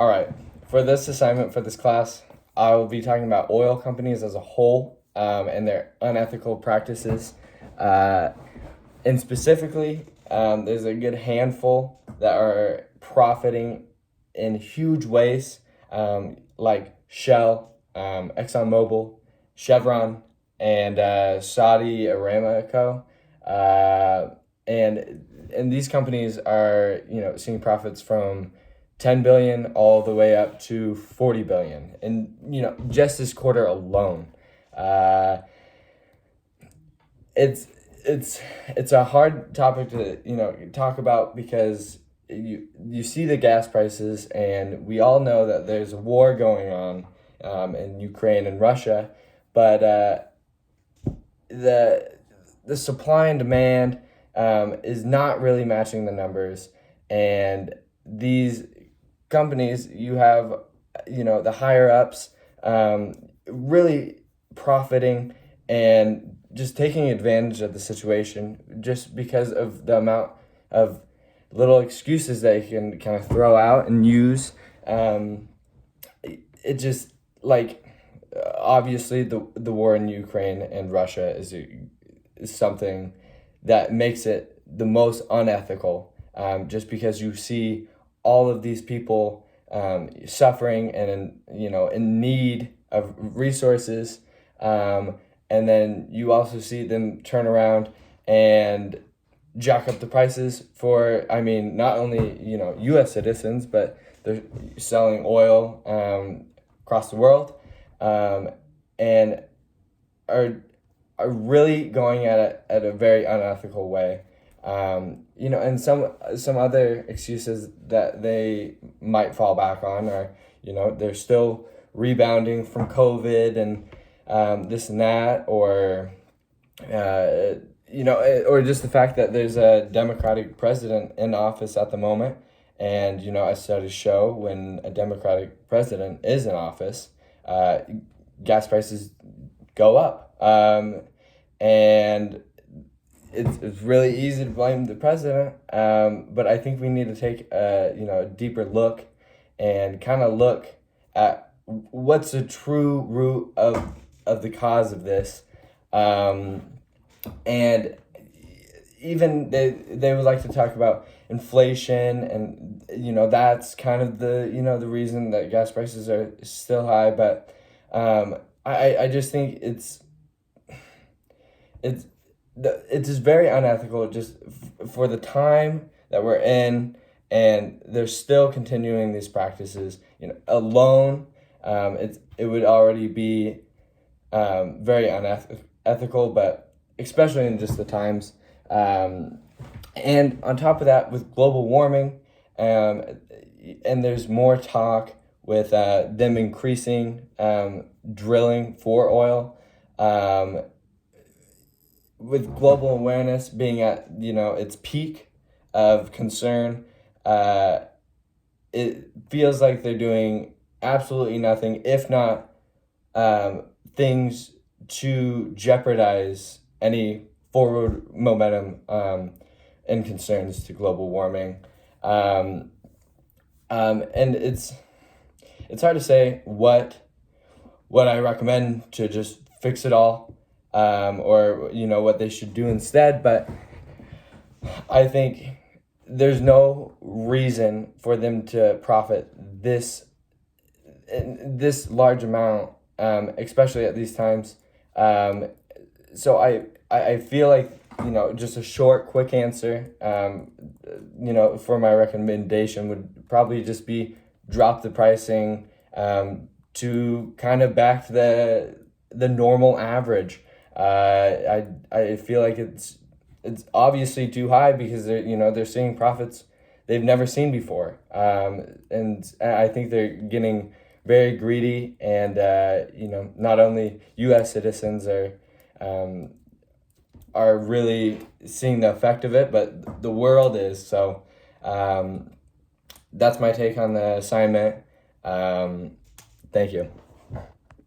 All right. For this assignment for this class, I will be talking about oil companies as a whole and their unethical practices. And specifically, there's a good handful that are profiting in huge ways, like Shell, ExxonMobil, Chevron, and Saudi Aramco. And these companies are, seeing profits from 10 billion all the way up to 40 billion. And, just this quarter alone. It's a hard topic to talk about because you see the gas prices, and we all know that there's a war going on in Ukraine and Russia, but the supply and demand is not really matching the numbers, and these companies, you have the higher ups really profiting and just taking advantage of the situation just because of the amount of little excuses they can kind of throw out and use. It just obviously the war in Ukraine and Russia is something that makes it the most unethical, just because you see all of these people suffering and in need of resources. And then you also see them turn around and jack up the prices for, not only, U.S. citizens, but they're selling oil across the world, and are really going at it at a very unethical way. And some other excuses that they might fall back on are, they're still rebounding from COVID and this and that, or or just the fact that there's a Democratic president in office at the moment, and as studies show, when a Democratic president is in office, gas prices go up, and it's really easy to blame the president, but I think we need to take a deeper look and kind of look at what's the true root of the cause of this. And even they would like to talk about inflation, and that's kind of the reason that gas prices are still high. But I just think it's just very unethical, just for the time that we're in, and they're still continuing these practices. Alone, it would already be very unethical, but especially in just the times. And on top of that, with global warming, and there's more talk with them increasing drilling for oil, with global awareness being at its peak of concern. It feels like they're doing absolutely nothing, if not things to jeopardize any forward momentum and concerns to global warming. And it's hard to say what I recommend to just fix it all, or what they should do instead. But I think there's no reason for them to profit this large amount, especially at these times. So I feel like, just a short, quick answer, for my recommendation would probably just be drop the pricing to kind of back to the normal average. I feel like it's obviously too high, because they're seeing profits they've never seen before. And I think they're getting very greedy, and not only U.S. citizens are really seeing the effect of it, but the world is. So that's my take on the assignment. Thank you.